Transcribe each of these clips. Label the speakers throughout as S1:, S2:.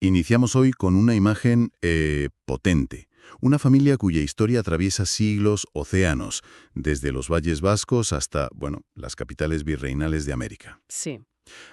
S1: Iniciamos hoy con una imagen potente. Una familia cuya historia atraviesa siglos, océanos, desde los valles vascos hasta, bueno, las capitales virreinales de América.
S2: Sí,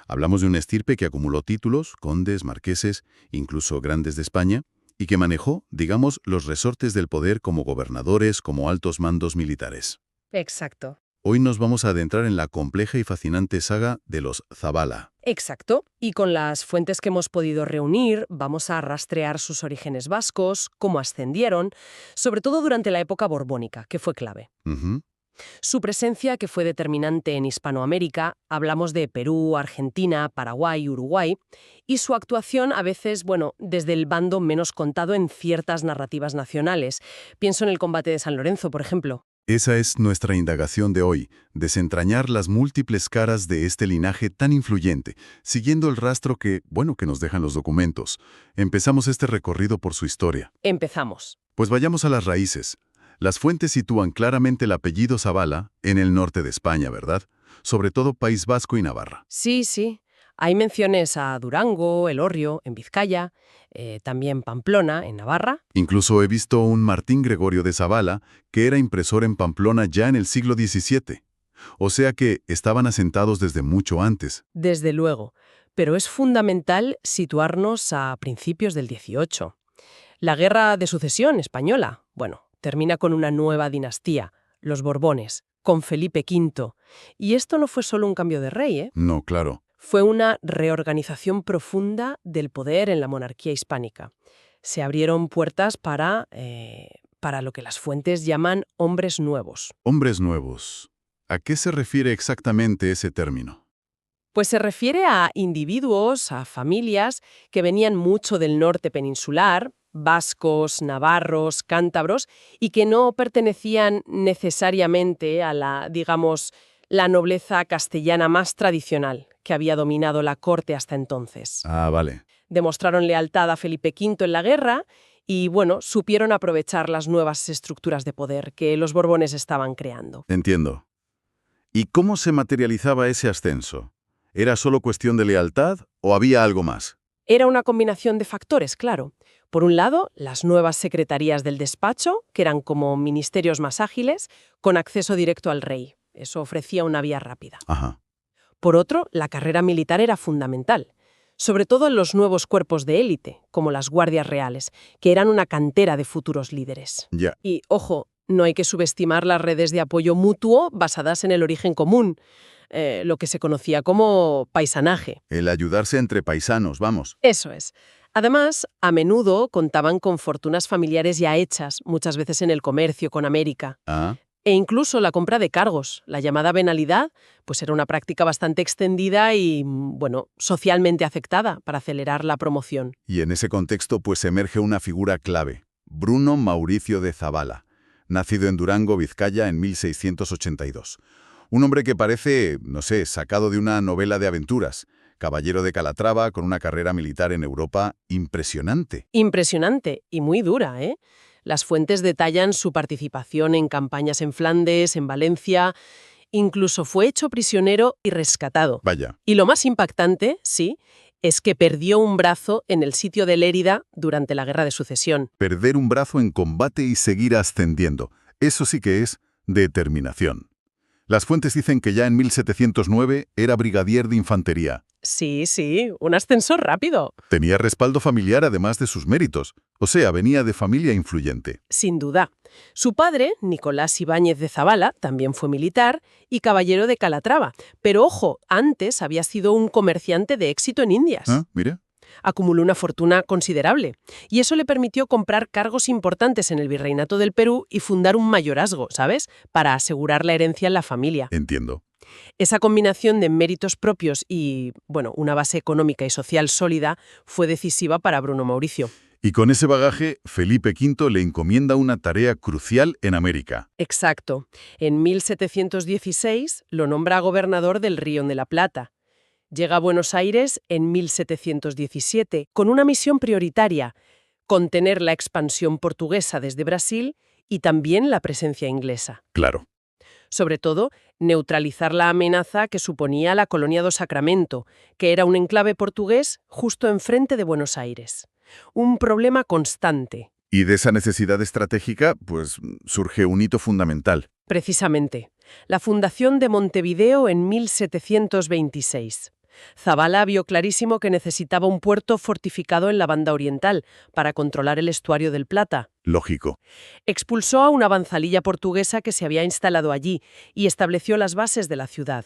S1: Hablamos de una estirpe que acumuló títulos, condes, marqueses, incluso grandes de España, y que manejó, digamos, los resortes del poder como gobernadores, como altos mandos militares.
S2: exacto.
S1: Hoy nos vamos a adentrar en la compleja y fascinante saga de los Zabala.
S2: Exacto. Y con las fuentes que hemos podido reunir, vamos a rastrear sus orígenes vascos, cómo ascendieron, sobre todo durante la época borbónica, que fue clave.
S1: Ujú.
S2: Su presencia, que fue determinante en Hispanoamérica, hablamos de Perú, Argentina, Paraguay, Uruguay, y su actuación a veces, bueno, desde el bando menos contado en ciertas narrativas nacionales. Pienso en el combate de San Lorenzo, por ejemplo.
S1: Esa es nuestra indagación de hoy, desentrañar las múltiples caras de este linaje tan influyente, siguiendo el rastro que nos dejan los documentos. Empezamos este recorrido por su historia.
S2: Empezamos.
S1: Pues vayamos a las raíces. Las fuentes sitúan claramente el apellido Zabala en el norte de España, ¿verdad? Sobre todo País Vasco y Navarra.
S2: Sí, sí. Hay menciones a Durango, Elorrio, en Vizcaya, también Pamplona, en Navarra.
S1: Incluso he visto un Martín Gregorio de Zabala, que era impresor en Pamplona ya en el siglo XVII. O sea que estaban asentados desde mucho antes.
S2: Desde luego. Pero es fundamental situarnos a principios del XVIII. La Guerra de Sucesión española, bueno, termina con una nueva dinastía, los Borbones, con Felipe V. Y esto no fue solo un cambio de rey, ¿eh?
S1: No, claro.
S2: Fue una reorganización profunda del poder en la monarquía hispánica. Se abrieron puertas para lo que las fuentes llaman hombres nuevos.
S1: Hombres nuevos. ¿A qué se refiere exactamente ese término?
S2: Pues se refiere a individuos, a familias que venían mucho del norte peninsular, vascos, navarros, cántabros, y que no pertenecían necesariamente a la nobleza castellana más tradicional que había dominado la corte hasta entonces.
S1: Ah, vale.
S2: Demostraron lealtad a Felipe V en la guerra y, bueno, supieron aprovechar las nuevas estructuras de poder que los Borbones estaban creando.
S1: Entiendo. ¿Y cómo se materializaba ese ascenso? ¿Era solo cuestión de lealtad o había algo más?
S2: Era una combinación de factores, claro. Por un lado, las nuevas secretarías del despacho, que eran como ministerios más ágiles, con acceso directo al rey. Eso ofrecía una vía rápida.
S1: Ajá.
S2: Por otro, la carrera militar era fundamental, sobre todo en los nuevos cuerpos de élite, como las guardias reales, que eran una cantera de futuros líderes.
S1: Ya.
S2: Y, ojo, no hay que subestimar las redes de apoyo mutuo basadas en el origen común, lo que se conocía como paisanaje.
S1: El ayudarse entre paisanos, vamos.
S2: Eso es. Además, a menudo contaban con fortunas familiares ya hechas, muchas veces en el comercio con América.
S1: Ah.
S2: E incluso la compra de cargos, la llamada venalidad, pues era una práctica bastante extendida y, bueno, socialmente aceptada para acelerar la promoción.
S1: Y en ese contexto pues emerge una figura clave, Bruno Mauricio de Zabala, nacido en Durango, Vizcaya, en 1682. Un hombre que parece, no sé, sacado de una novela de aventuras, caballero de Calatrava con una carrera militar en Europa impresionante.
S2: Impresionante y muy dura, ¿eh? Las fuentes detallan su participación en campañas en Flandes, en Valencia. Incluso fue hecho prisionero y rescatado.
S1: Vaya,
S2: Y lo más impactante, sí, es que perdió un brazo en el sitio de Lérida durante la Guerra de Sucesión.
S1: perder un brazo en combate y seguir ascendiendo, eso sí que es determinación. Las fuentes dicen que ya en 1709 era brigadier de infantería.
S2: Sí, sí, un ascenso rápido.
S1: Tenía respaldo familiar además de sus méritos, o sea, venía de familia influyente.
S2: Sin duda. Su padre, Nicolás Ibáñez de Zabala, también fue militar y caballero de Calatrava. Pero ojo, antes había sido un comerciante de éxito en Indias.
S1: Ah, mira.
S2: Acumuló una fortuna considerable y eso le permitió comprar cargos importantes en el Virreinato del Perú y fundar un mayorazgo, ¿sabes?, para asegurar la herencia en la familia.
S1: Entiendo.
S2: Esa combinación de méritos propios y, bueno, una base económica y social sólida fue decisiva para Bruno Mauricio.
S1: Y con ese bagaje, Felipe V le encomienda una tarea crucial en América.
S2: Exacto. En 1716 lo nombra gobernador del Río de la Plata. Llega a Buenos Aires en 1717 con una misión prioritaria: contener la expansión portuguesa desde Brasil y también la presencia inglesa.
S1: Claro.
S2: Sobre todo, neutralizar la amenaza que suponía la Colonia do Sacramento, que era un enclave portugués justo enfrente de Buenos Aires. Un problema constante.
S1: Y de esa necesidad estratégica, pues, surge un hito fundamental.
S2: Precisamente, la fundación de Montevideo en 1726. Zabala vio clarísimo que necesitaba un puerto fortificado en la banda oriental para controlar el estuario del Plata.
S1: Lógico.
S2: Expulsó a una avanzadilla portuguesa que se había instalado allí y estableció las bases de la ciudad.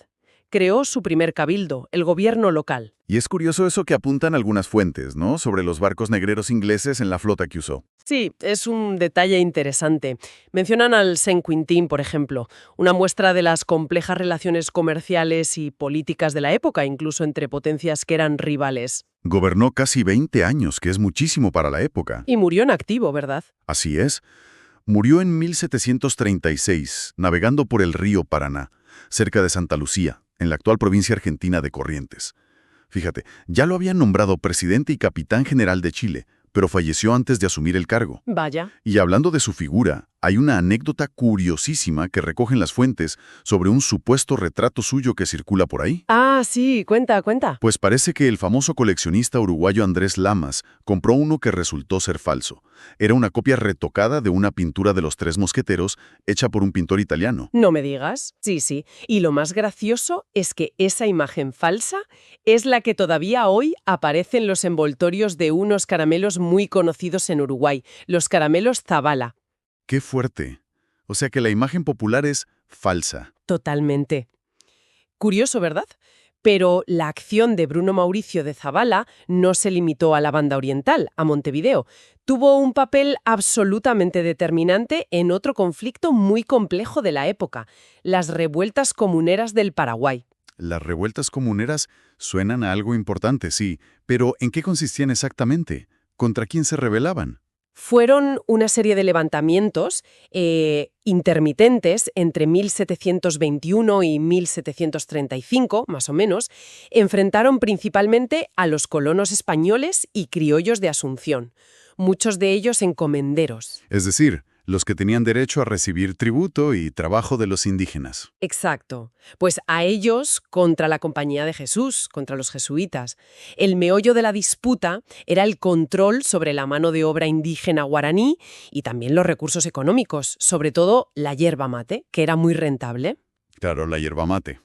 S2: Creó su primer cabildo, el gobierno local.
S1: Y es curioso eso que apuntan algunas fuentes, ¿no?, sobre los barcos negreros ingleses en la flota que usó.
S2: Sí, es un detalle interesante. Mencionan al Saint Quintín, por ejemplo, una muestra de las complejas relaciones comerciales y políticas de la época, incluso entre potencias que eran rivales.
S1: Gobernó casi 20 años, que es muchísimo para la época.
S2: Y murió en activo, ¿verdad?
S1: Así es. Murió en 1736, navegando por el río Paraná, cerca de Santa Lucía, en la actual provincia argentina de Corrientes. Fíjate, ya lo habían nombrado presidente y capitán general de Chile, pero falleció antes de asumir el cargo.
S2: Vaya.
S1: Y hablando de su figura, hay una anécdota curiosísima que recogen las fuentes sobre un supuesto retrato suyo que circula por ahí.
S2: Ah, sí, cuenta.
S1: Pues parece que el famoso coleccionista uruguayo Andrés Lamas compró uno que resultó ser falso. Era una copia retocada de una pintura de los Tres Mosqueteros hecha por un pintor italiano.
S2: No me digas. Sí. Y lo más gracioso es que esa imagen falsa es la que todavía hoy aparece en los envoltorios de unos caramelos muy conocidos en Uruguay, los caramelos Zabala.
S1: ¡Qué fuerte! O sea que la imagen popular es falsa.
S2: Totalmente. Curioso, ¿verdad? Pero la acción de Bruno Mauricio de Zabala no se limitó a la banda oriental, a Montevideo. Tuvo un papel absolutamente determinante en otro conflicto muy complejo de la época, las revueltas comuneras del Paraguay.
S1: Las revueltas comuneras suenan a algo importante, sí, pero ¿en qué consistían exactamente? ¿Contra quién se rebelaban?
S2: Fueron una serie de levantamientos intermitentes entre 1721 y 1735, más o menos. Enfrentaron principalmente a los colonos españoles y criollos de Asunción, muchos de ellos encomenderos.
S1: Es decir, los que tenían derecho a recibir tributo y trabajo de los indígenas.
S2: Exacto. Pues a ellos contra la Compañía de Jesús, contra los jesuitas. El meollo de la disputa era el control sobre la mano de obra indígena guaraní y también los recursos económicos, sobre todo la yerba mate, que era muy rentable.
S1: Claro, la yerba mate.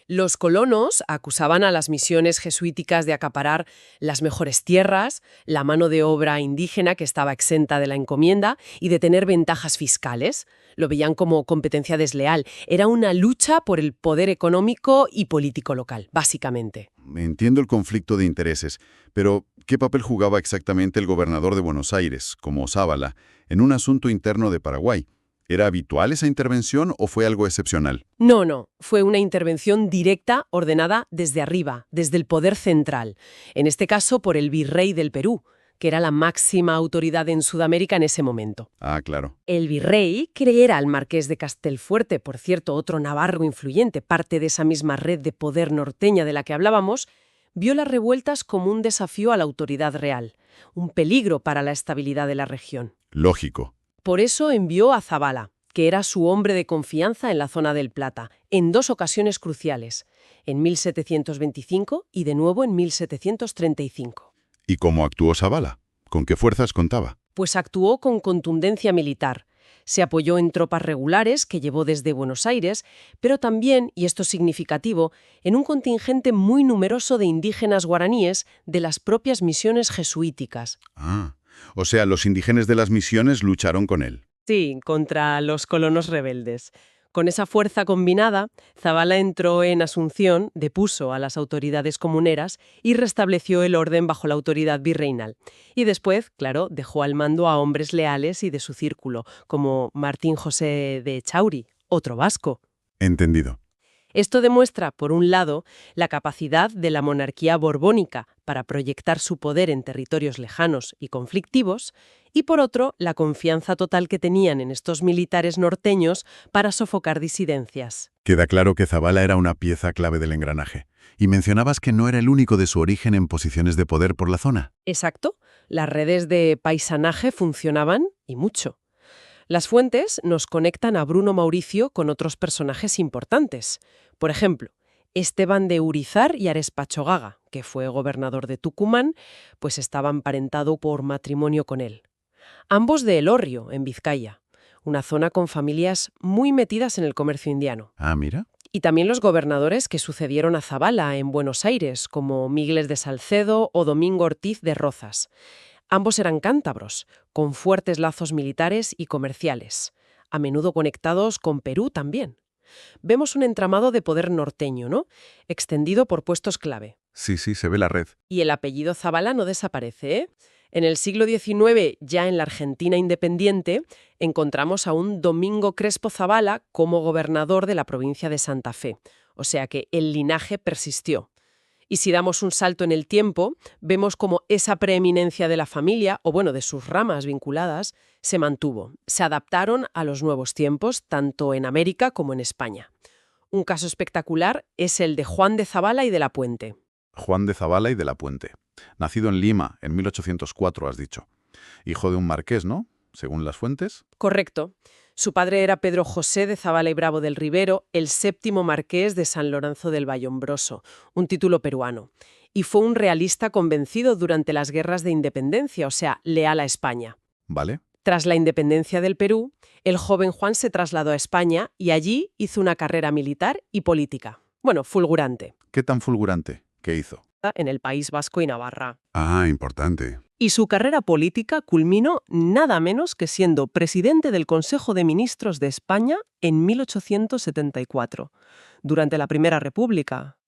S2: Los colonos acusaban a las misiones jesuíticas de acaparar las mejores tierras, la mano de obra indígena que estaba exenta de la encomienda y de tener ventajas fiscales. Lo veían como competencia desleal. Era una lucha por el poder económico y político local, básicamente.
S1: Entiendo el conflicto de intereses, pero ¿qué papel jugaba exactamente el gobernador de Buenos Aires, como Zabala, en un asunto interno de Paraguay? ¿Era habitual esa intervención o fue algo excepcional?
S2: No. Fue una intervención directa ordenada desde arriba, desde el poder central. En este caso, por el virrey del Perú, que era la máxima autoridad en Sudamérica en ese momento.
S1: Ah, claro.
S2: El virrey, que era el marqués de Castelfuerte, por cierto, otro navarro influyente, parte de esa misma red de poder norteña de la que hablábamos, vio las revueltas como un desafío a la autoridad real, un peligro para la estabilidad de la región.
S1: Lógico.
S2: Por eso envió a Zabala, que era su hombre de confianza en la zona del Plata, en dos ocasiones cruciales, en 1725 y de nuevo en 1735.
S1: ¿Y cómo actuó Zabala? ¿Con qué fuerzas contaba?
S2: Pues actuó con contundencia militar. Se apoyó en tropas regulares que llevó desde Buenos Aires, pero también, y esto es significativo, en un contingente muy numeroso de indígenas guaraníes de las propias misiones jesuíticas.
S1: Ah, o sea, los indígenas de las misiones lucharon con él.
S2: Sí, contra los colonos rebeldes. Con esa fuerza combinada, Zabala entró en Asunción, depuso a las autoridades comuneras y restableció el orden bajo la autoridad virreinal. Y después, claro, dejó al mando a hombres leales y de su círculo, como Martín José de Echauri, otro vasco.
S1: Entendido.
S2: Esto demuestra, por un lado, la capacidad de la monarquía borbónica para proyectar su poder en territorios lejanos y conflictivos, y por otro, la confianza total que tenían en estos militares norteños para sofocar disidencias.
S1: Queda claro que Zabala era una pieza clave del engranaje. Y mencionabas que no era el único de su origen en posiciones de poder por la zona.
S2: Exacto. Las redes de paisanaje funcionaban y mucho. Las fuentes nos conectan a Bruno Mauricio con otros personajes importantes. Por ejemplo, Esteban de Urizar y Arespachogaga, que fue gobernador de Tucumán, pues estaba emparentado por matrimonio con él. Ambos de Elorrio, en Vizcaya, una zona con familias muy metidas en el comercio indiano.
S1: Ah, mira.
S2: Y también los gobernadores que sucedieron a Zabala en Buenos Aires, como Migles de Salcedo o Domingo Ortiz de Rozas. Ambos eran cántabros, con fuertes lazos militares y comerciales, a menudo conectados con Perú también. Vemos un entramado de poder norteño, ¿no? Extendido por puestos clave.
S1: Sí, sí, se ve la red.
S2: Y el apellido Zabala no desaparece, ¿eh? En el siglo XIX, ya en la Argentina independiente, encontramos a un Domingo Crespo Zabala como gobernador de la provincia de Santa Fe. O sea que el linaje persistió. Y si damos un salto en el tiempo, vemos cómo esa preeminencia de la familia, o bueno, de sus ramas vinculadas, se mantuvo. Se adaptaron a los nuevos tiempos, tanto en América como en España. Un caso espectacular es el de Juan de Zabala y de la Puente.
S1: Juan de Zabala y de la Puente. Nacido en Lima, en 1804, has dicho. Hijo de un marqués, ¿no? Según las fuentes.
S2: Correcto. Su padre era Pedro José de Zabala y Bravo del Ribero, el séptimo marqués de San Lorenzo del Vallombroso, un título peruano. Y fue un realista convencido durante las guerras de independencia, o sea, leal a España.
S1: ¿Vale?
S2: Tras la independencia del Perú, el joven Juan se trasladó a España y allí hizo una carrera militar y política. Bueno, fulgurante.
S1: ¿Qué tan fulgurante? ¿Qué hizo?
S2: En el País Vasco y Navarra.
S1: Ah, importante.
S2: Y su carrera política culminó nada menos que siendo presidente del Consejo de Ministros de España en 1874, durante la Primera República.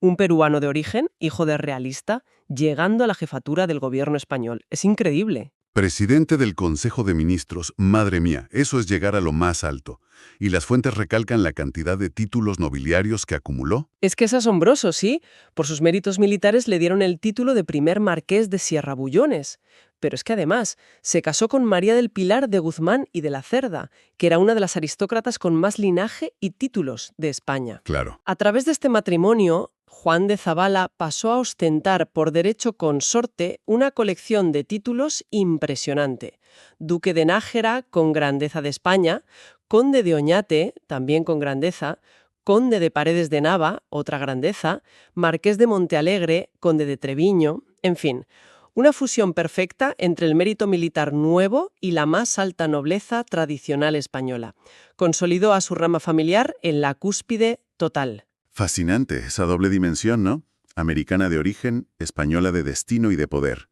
S2: Un peruano de origen, hijo de realista, llegando a la jefatura del gobierno español. Es increíble.
S1: Presidente del Consejo de Ministros, madre mía, eso es llegar a lo más alto. Y las fuentes recalcan la cantidad de títulos nobiliarios que acumuló.
S2: Es que es asombroso, ¿sí? Por sus méritos militares le dieron el título de primer marqués de Sierrabullones. Pero es que además se casó con María del Pilar de Guzmán y de la Cerda, que era una de las aristócratas con más linaje y títulos de España.
S1: Claro.
S2: A través de este matrimonio, Juan de Zabala pasó a ostentar por derecho consorte una colección de títulos impresionante. Duque de Nájera, con grandeza de España, conde de Oñate, también con grandeza, conde de Paredes de Nava, otra grandeza, marqués de Montealegre, conde de Treviño, en fin, una fusión perfecta entre el mérito militar nuevo y la más alta nobleza tradicional española. Consolidó a su rama familiar en la cúspide total.
S1: Fascinante, esa doble dimensión, ¿no? Americana de origen, española de destino y de poder.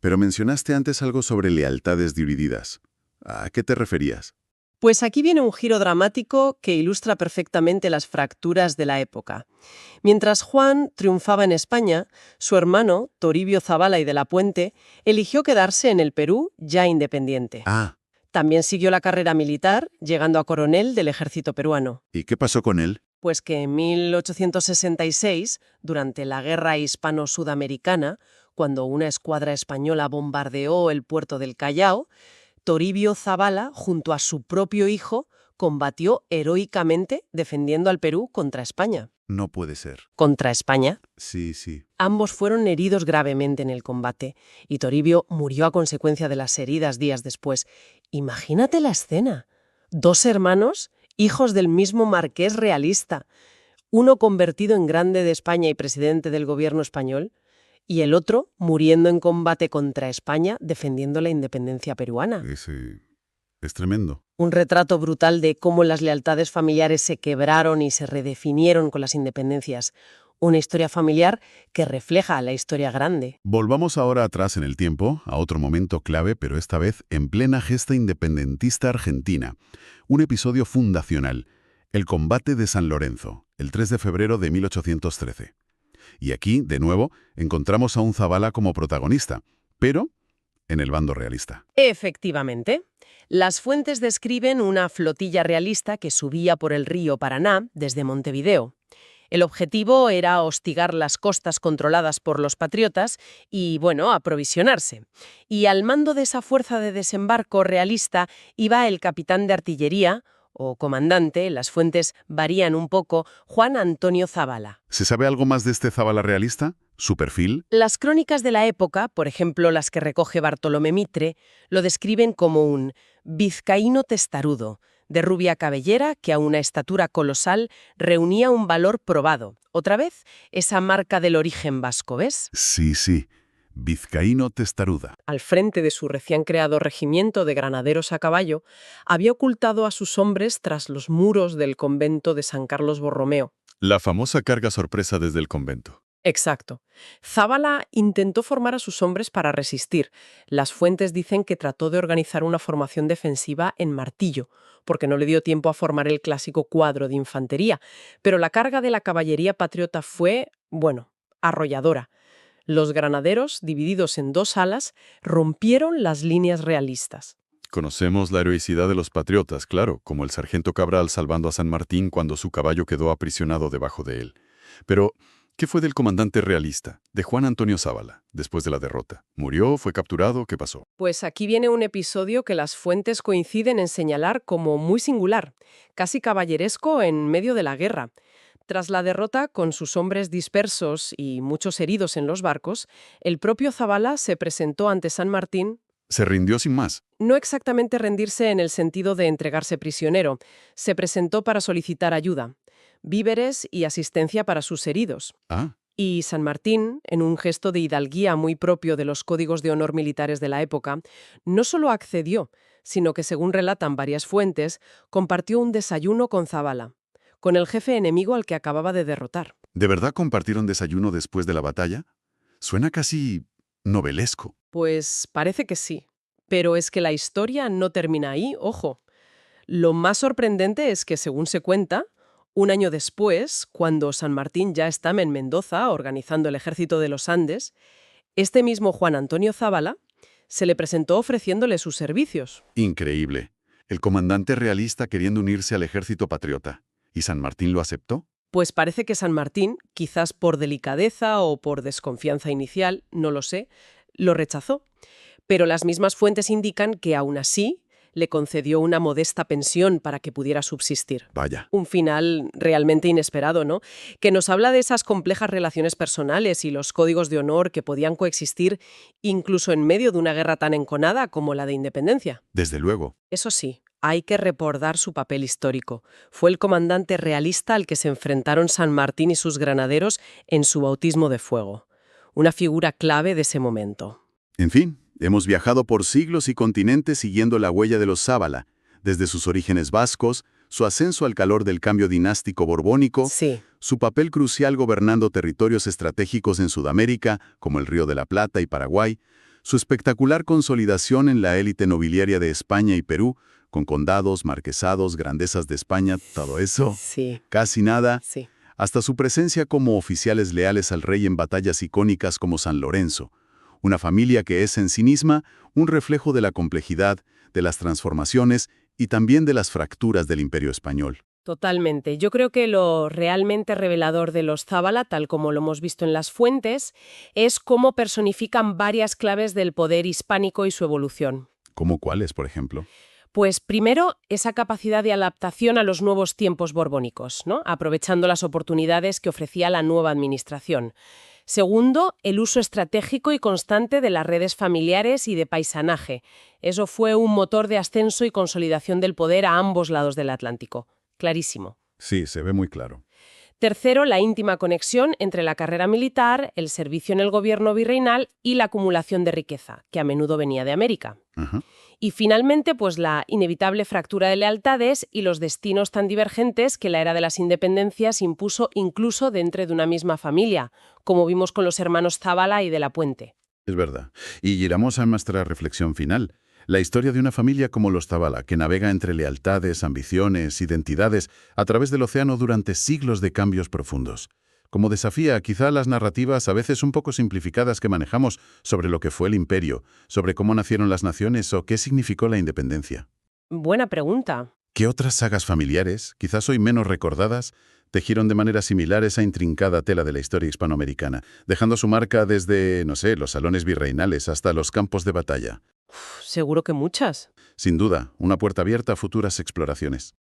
S1: Pero mencionaste antes algo sobre lealtades divididas. ¿A qué te referías?
S2: Pues aquí viene un giro dramático que ilustra perfectamente las fracturas de la época. Mientras Juan triunfaba en España, su hermano, Toribio Zabala y de la Puente, eligió quedarse en el Perú ya independiente.
S1: Ah,
S2: También siguió la carrera militar, llegando a coronel del ejército peruano.
S1: ¿y qué pasó con él?
S2: Pues que en 1866, durante la Guerra Hispano-Sudamericana, cuando una escuadra española bombardeó el puerto del Callao, Toribio Zabala, junto a su propio hijo, combatió heroicamente defendiendo al Perú contra España.
S1: No puede ser.
S2: ¿Contra España?
S1: Sí, sí.
S2: Ambos fueron heridos gravemente en el combate, y Toribio murió a consecuencia de las heridas días después. Imagínate la escena. Dos hermanos, hijos del mismo marqués realista, uno convertido en grande de España y presidente del gobierno español, y el otro muriendo en combate contra España defendiendo la independencia peruana.
S1: Es tremendo.
S2: Un retrato brutal de cómo las lealtades familiares se quebraron y se redefinieron con las independencias. Una historia familiar que refleja la historia grande.
S1: Volvamos ahora atrás en el tiempo, a otro momento clave, pero esta vez en plena gesta independentista argentina. Un episodio fundacional, el combate de San Lorenzo, el 3 de febrero de 1813. Y aquí, de nuevo, encontramos a un Zabala como protagonista, pero en el bando realista.
S2: Efectivamente. Las fuentes describen una flotilla realista que subía por el río Paraná desde Montevideo. El objetivo era hostigar las costas controladas por los patriotas y, bueno, aprovisionarse. Y al mando de esa fuerza de desembarco realista iba el capitán de artillería, o comandante, las fuentes varían un poco, Juan Antonio Zabala.
S1: ¿Se sabe algo más de este Zabala realista? ¿Su perfil?
S2: Las crónicas de la época, por ejemplo las que recoge Bartolomé Mitre, lo describen como un vizcaíno testarudo, de rubia cabellera que a una estatura colosal reunía un valor probado. Otra vez, esa marca del origen vasco, ¿ves?
S1: Sí, sí. Vizcaíno testaruda.
S2: Al frente de su recién creado regimiento de granaderos a caballo, había ocultado a sus hombres tras los muros del convento de San Carlos Borromeo.
S1: La famosa carga sorpresa desde el convento.
S2: Exacto. Zabala intentó formar a sus hombres para resistir. Las fuentes dicen que trató de organizar una formación defensiva en Martillo, porque no le dio tiempo a formar el clásico cuadro de infantería. Pero la carga de la caballería patriota fue, bueno, arrolladora. Los granaderos, divididos en dos alas, rompieron las líneas realistas.
S1: Conocemos la heroicidad de los patriotas, claro, como el sargento Cabral salvando a San Martín cuando su caballo quedó aprisionado debajo de él. Pero, ¿qué fue del comandante realista, de Juan Antonio Zabala, después de la derrota? ¿Murió? ¿Fue capturado? ¿Qué pasó?
S2: Pues aquí viene un episodio que las fuentes coinciden en señalar como muy singular, casi caballeresco en medio de la guerra. Tras la derrota, con sus hombres dispersos y muchos heridos en los barcos, el propio Zabala se presentó ante San Martín.
S1: Se rindió sin más.
S2: No exactamente rendirse en el sentido de entregarse prisionero, se presentó para solicitar ayuda, víveres y asistencia para sus heridos.
S1: Ah,
S2: Y San Martín, en un gesto de hidalguía muy propio de los códigos de honor militares de la época, no solo accedió, sino que, según relatan varias fuentes, compartió un desayuno con Zabala, con el jefe enemigo al que acababa de derrotar.
S1: ¿de verdad compartieron desayuno después de la batalla? Suena casi novelesco.
S2: Pues parece que sí. Pero es que la historia no termina ahí, ojo. Lo más sorprendente es que, según se cuenta, un año después, cuando San Martín ya estaba en Mendoza organizando el ejército de los Andes, este mismo Juan Antonio Zabala se le presentó ofreciéndole sus servicios.
S1: Increíble. El comandante realista queriendo unirse al ejército patriota. ¿Y San Martín lo aceptó?
S2: Pues parece que San Martín, quizás por delicadeza o por desconfianza inicial, no lo sé, lo rechazó. Pero las mismas fuentes indican que aún así le concedió una modesta pensión para que pudiera subsistir.
S1: Vaya.
S2: Un final realmente inesperado, ¿no? Que nos habla de esas complejas relaciones personales y los códigos de honor que podían coexistir incluso en medio de una guerra tan enconada como la de independencia.
S1: Desde luego.
S2: Eso sí, hay que recordar su papel histórico. Fue el comandante realista al que se enfrentaron San Martín y sus granaderos en su bautismo de fuego. Una figura clave de ese momento.
S1: En fin, hemos viajado por siglos y continentes siguiendo la huella de los Zabala, desde sus orígenes vascos, su ascenso al calor del cambio dinástico borbónico,
S2: Sí,
S1: su papel crucial gobernando territorios estratégicos en Sudamérica, como el Río de la Plata y Paraguay, su espectacular consolidación en la élite nobiliaria de España y Perú, con condados, marquesados, grandezas de España, todo eso,
S2: sí,
S1: casi nada,
S2: sí.
S1: hasta su presencia como oficiales leales al rey en batallas icónicas como San Lorenzo. Una familia que es en sí misma un reflejo de la complejidad, de las transformaciones y también de las fracturas del Imperio español.
S2: Totalmente. Yo creo que lo realmente revelador de los Zabala, tal como lo hemos visto en las fuentes, es cómo personifican varias claves del poder hispánico y su evolución.
S1: ¿Cómo cuáles, por ejemplo?
S2: Pues primero, esa capacidad de adaptación a los nuevos tiempos borbónicos, ¿no? Aprovechando las oportunidades que ofrecía la nueva administración. Segundo, el uso estratégico y constante de las redes familiares y de paisanaje. Eso fue un motor de ascenso y consolidación del poder a ambos lados del Atlántico. Clarísimo.
S1: Sí, se ve muy claro.
S2: Tercero, la íntima conexión entre la carrera militar, el servicio en el gobierno virreinal y la acumulación de riqueza, que a menudo venía de América.
S1: Ajá.
S2: Y finalmente, pues la inevitable fractura de lealtades y los destinos tan divergentes que la era de las independencias impuso incluso dentro de una misma familia, como vimos con los hermanos Zabala y de la Puente.
S1: Es verdad. Y llegamos a nuestra reflexión final. La historia de una familia como los Zabala, que navega entre lealtades, ambiciones, identidades, a través del océano durante siglos de cambios profundos. Como desafía quizá las narrativas a veces un poco simplificadas que manejamos sobre lo que fue el imperio, sobre cómo nacieron las naciones o qué significó la independencia.
S2: Buena pregunta.
S1: ¿Qué otras sagas familiares, quizás hoy menos recordadas, tejieron de manera similar esa intrincada tela de la historia hispanoamericana, dejando su marca desde, no sé, los salones virreinales hasta los campos de batalla?
S2: Seguro que muchas.
S1: Sin duda, una puerta abierta a futuras exploraciones.